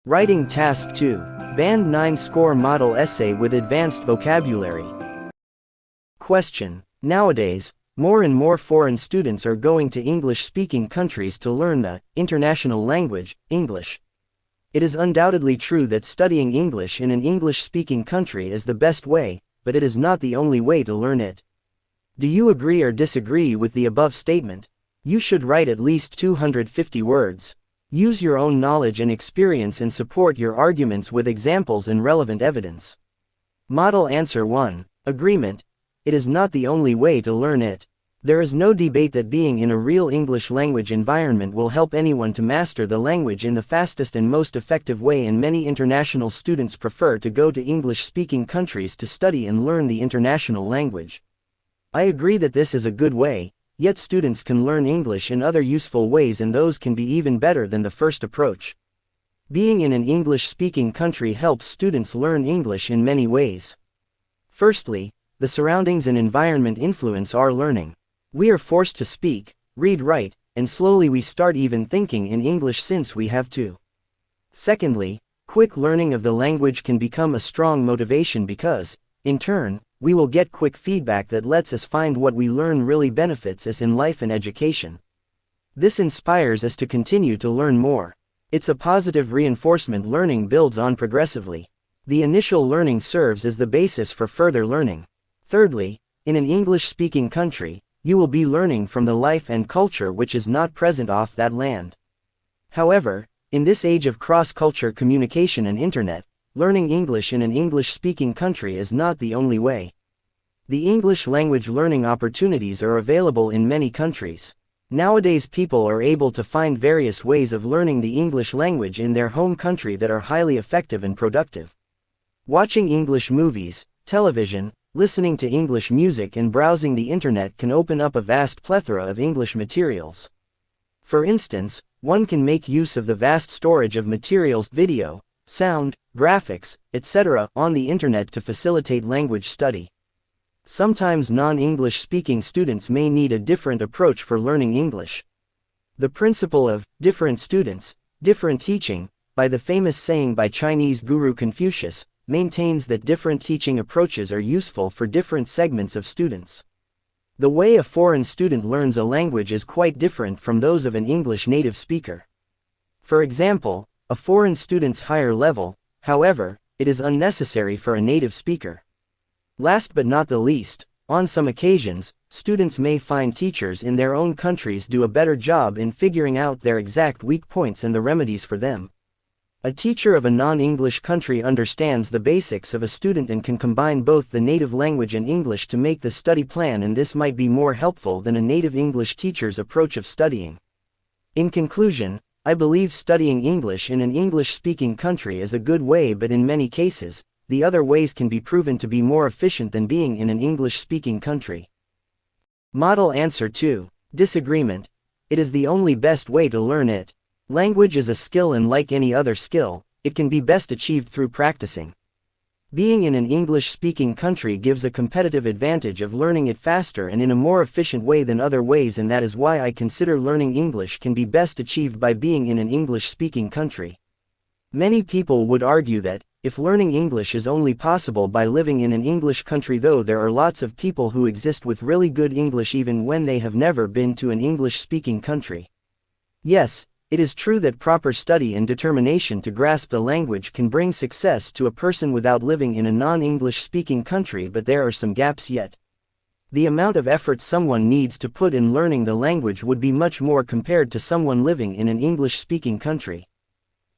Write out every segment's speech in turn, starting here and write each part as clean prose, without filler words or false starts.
Writing Task 2. Band 9 Score Model Essay with Advanced Vocabulary. Question. Nowadays, more and more foreign students are going to English-speaking countries to learn the international language, English. It is undoubtedly true that studying English in an English-speaking country is the best way, but it is not the only way to learn it. Do you agree or disagree with the above statement? You should write at least 250 words. Use your own knowledge and experience and support your arguments with examples and relevant evidence. Model Answer 1. Agreement. It is not the only way to learn it. There is no debate that being in a real English language environment will help anyone to master the language in the fastest and most effective way, and many international students prefer to go to English-speaking countries to study and learn the international language. I agree that this is a good way. Yet students can learn English in other useful ways, and those can be even better than the first approach. Being in an English-speaking country helps students learn English in many ways. Firstly, the surroundings and environment influence our learning. We are forced to speak, read, write, and slowly we start even thinking in English since we have to. Secondly, quick learning of the language can become a strong motivation because, in turn, we will get quick feedback that lets us find what we learn really benefits us in life and education. This inspires us to continue to learn more. It's a positive reinforcement learning builds on progressively. The initial learning serves as the basis for further learning. Thirdly, in an English-speaking country, you will be learning from the life and culture which is not present off that land. However, in this age of cross-culture communication and internet, learning English in an English-speaking country is not the only way. The English language learning opportunities are available in many countries. Nowadays people are able to find various ways of learning the English language in their home country that are highly effective and productive. Watching English movies, television, listening to English music and browsing the internet can open up a vast plethora of English materials. For instance, one can make use of the vast storage of materials, video, sound, graphics, etc. on the internet to facilitate language study. Sometimes non-English speaking students may need a different approach for learning English. The principle of different students, different teaching, by the famous saying by Chinese guru Confucius, maintains that different teaching approaches are useful for different segments of students. The way a foreign student learns a language is quite different from those of an English native speaker. For example, a foreign student's higher level, however, it is unnecessary for a native speaker. Last but not the least, on some occasions, students may find teachers in their own countries do a better job in figuring out their exact weak points and the remedies for them. A teacher of a non-English country understands the basics of a student and can combine both the native language and English to make the study plan, and this might be more helpful than a native English teacher's approach of studying. In conclusion, I believe studying English in an English-speaking country is a good way, but in many cases, the other ways can be proven to be more efficient than being in an English-speaking country. Model Answer 2. Disagreement. It is the only best way to learn it. Language is a skill, and like any other skill, it can be best achieved through practicing. Being in an English-speaking country gives a competitive advantage of learning it faster and in a more efficient way than other ways, and that is why I consider learning English can be best achieved by being in an English-speaking country. Many people would argue that, if learning English is only possible by living in an English country, though there are lots of people who exist with really good English even when they have never been to an English-speaking country. Yes, it is true that proper study and determination to grasp the language can bring success to a person without living in a non-English speaking country, but there are some gaps yet. The amount of effort someone needs to put in learning the language would be much more compared to someone living in an English-speaking country.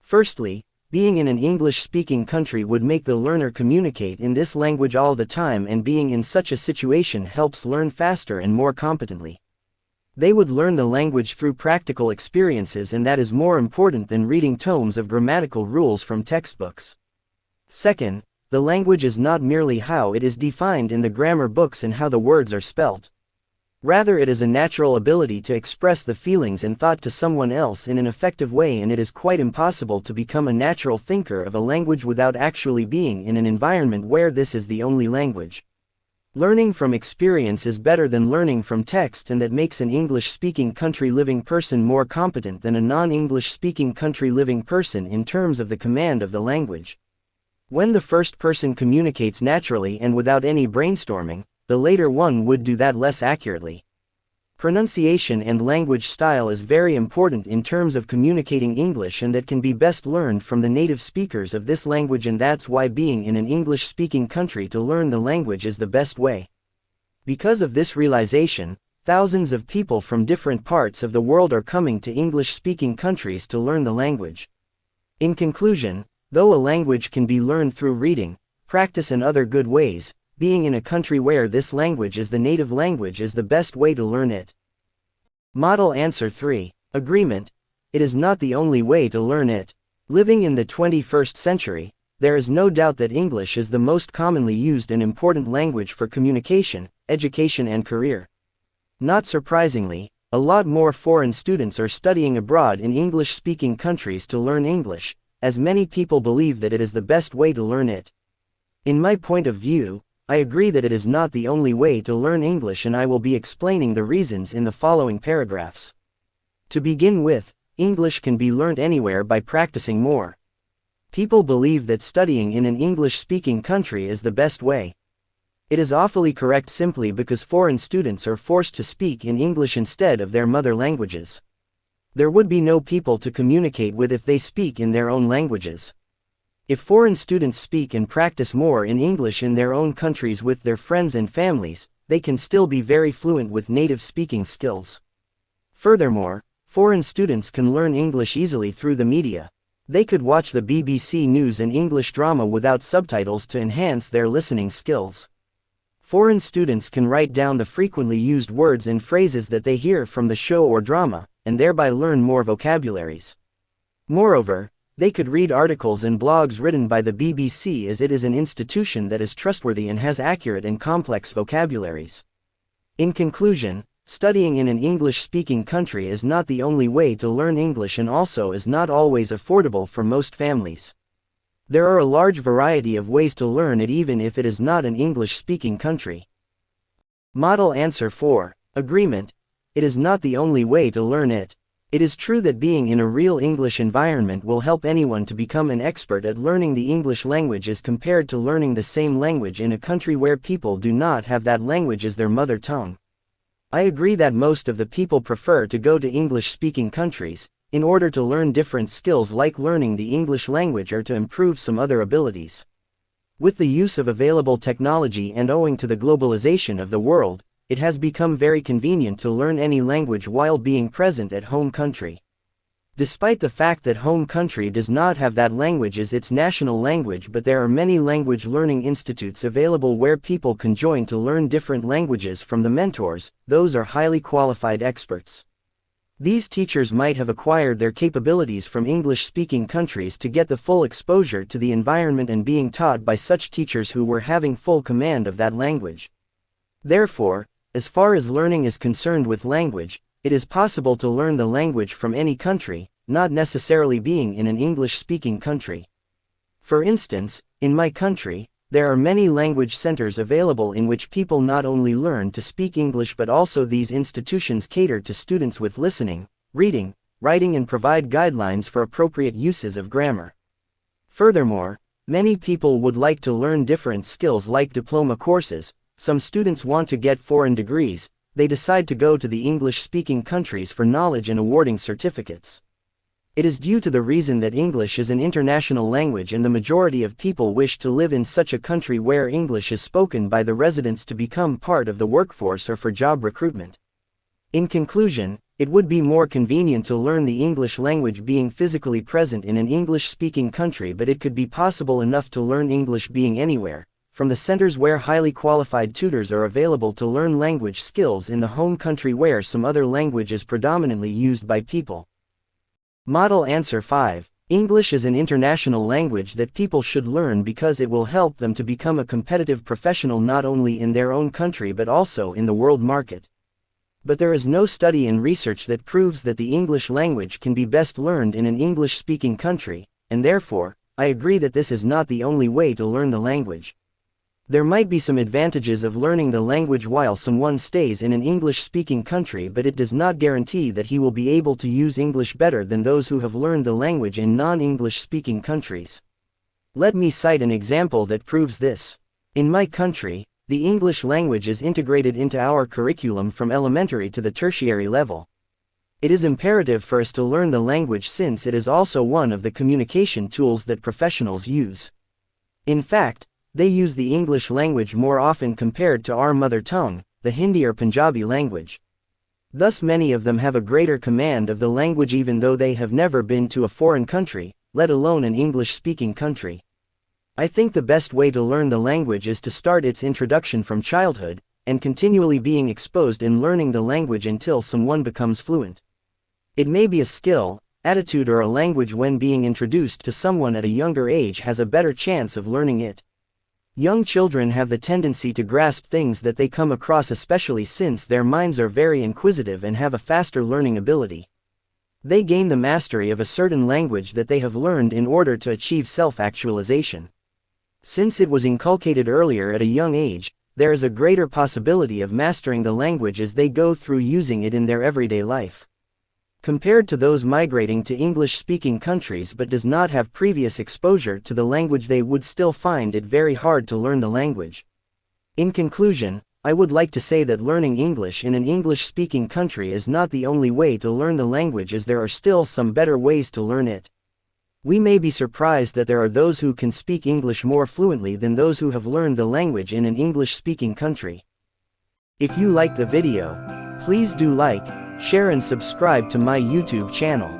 Firstly, being in an English-speaking country would make the learner communicate in this language all the time, and being in such a situation helps learn faster and more competently. They would learn the language through practical experiences, and that is more important than reading tomes of grammatical rules from textbooks. Second, the language is not merely how it is defined in the grammar books and how the words are spelt. Rather, it is a natural ability to express the feelings and thought to someone else in an effective way, and it is quite impossible to become a natural thinker of a language without actually being in an environment where this is the only language. Learning from experience is better than learning from text, and that makes an English-speaking country living person more competent than a non-English speaking country living person in terms of the command of the language. When the first person communicates naturally and without any brainstorming, the later one would do that less accurately. Pronunciation and language style is very important in terms of communicating English, and that can be best learned from the native speakers of this language, and that's why being in an English-speaking country to learn the language is the best way. Because of this realization, thousands of people from different parts of the world are coming to English-speaking countries to learn the language. In conclusion, though a language can be learned through reading, practice and other good ways, being in a country where this language is the native language is the best way to learn it. Model answer 3. Agreement. It is not the only way to learn it. Living in the 21st century, there is no doubt that English is the most commonly used and important language for communication, education and career. Not surprisingly, a lot more foreign students are studying abroad in English-speaking countries to learn English, as many people believe that it is the best way to learn it. In my point of view, I agree that it is not the only way to learn English, and I will be explaining the reasons in the following paragraphs. To begin with, English can be learned anywhere by practicing more. People believe that studying in an English-speaking country is the best way. It is awfully correct simply because foreign students are forced to speak in English instead of their mother languages. There would be no people to communicate with if they speak in their own languages. If foreign students speak and practice more in English in their own countries with their friends and families, they can still be very fluent with native speaking skills. Furthermore, foreign students can learn English easily through the media. They could watch the BBC News and English drama without subtitles to enhance their listening skills. Foreign students can write down the frequently used words and phrases that they hear from the show or drama, and thereby learn more vocabularies. Moreover, they could read articles and blogs written by the BBC, as it is an institution that is trustworthy and has accurate and complex vocabularies. In conclusion, studying in an English-speaking country is not the only way to learn English, and also is not always affordable for most families. There are a large variety of ways to learn it even if it is not an English-speaking country. Model answer 4. Agreement. It is not the only way to learn it. It is true that being in a real English environment will help anyone to become an expert at learning the English language as compared to learning the same language in a country where people do not have that language as their mother tongue. I agree that most of the people prefer to go to English-speaking countries, in order to learn different skills like learning the English language or to improve some other abilities. With the use of available technology and owing to the globalization of the world, it has become very convenient to learn any language while being present at home country. Despite the fact that home country does not have that language as its national language, but there are many language learning institutes available where people can join to learn different languages from the mentors. Those are highly qualified experts. These teachers might have acquired their capabilities from English-speaking countries to get the full exposure to the environment and being taught by such teachers who were having full command of that language. Therefore, as far as learning is concerned with language, it is possible to learn the language from any country, not necessarily being in an English-speaking country. For instance, in my country, there are many language centers available in which people not only learn to speak English, but also these institutions cater to students with listening, reading, writing and provide guidelines for appropriate uses of grammar. Furthermore, many people would like to learn different skills like diploma courses. Some students want to get foreign degrees. They decide to go to the English-speaking countries for knowledge and awarding certificates. It is due to the reason that English is an international language and the majority of people wish to live in such a country where English is spoken by the residents to become part of the workforce or for job recruitment. In conclusion, it would be more convenient to learn the English language being physically present in an English-speaking country, but it could be possible enough to learn English being anywhere, from the centers where highly qualified tutors are available to learn language skills in the home country where some other language is predominantly used by people. Model answer 5. English is an international language that people should learn because it will help them to become a competitive professional not only in their own country but also in the world market. But there is no study and research that proves that the English language can be best learned in an English-speaking country, and therefore, I agree that this is not the only way to learn the language. There might be some advantages of learning the language while someone stays in an English-speaking country, but it does not guarantee that he will be able to use English better than those who have learned the language in non-English-speaking countries. Let me cite an example that proves this. In my country, the English language is integrated into our curriculum from elementary to the tertiary level. It is imperative for us to learn the language since it is also one of the communication tools that professionals use. In fact, they use the English language more often compared to our mother tongue, the Hindi or Punjabi language. Thus many of them have a greater command of the language even though they have never been to a foreign country, let alone an English-speaking country. I think the best way to learn the language is to start its introduction from childhood, and continually being exposed in learning the language until someone becomes fluent. It may be a skill, attitude or a language when being introduced to someone at a younger age has a better chance of learning it. Young children have the tendency to grasp things that they come across, especially since their minds are very inquisitive and have a faster learning ability. They gain the mastery of a certain language that they have learned in order to achieve self-actualization. Since it was inculcated earlier at a young age, there is a greater possibility of mastering the language as they go through using it in their everyday life. Compared to those migrating to English-speaking countries but does not have previous exposure to the language, they would still find it very hard to learn the language. In conclusion, I would like to say that learning English in an English-speaking country is not the only way to learn the language, as there are still some better ways to learn it. We may be surprised that there are those who can speak English more fluently than those who have learned the language in an English-speaking country. If you like the video, please do like, share and subscribe to my YouTube channel.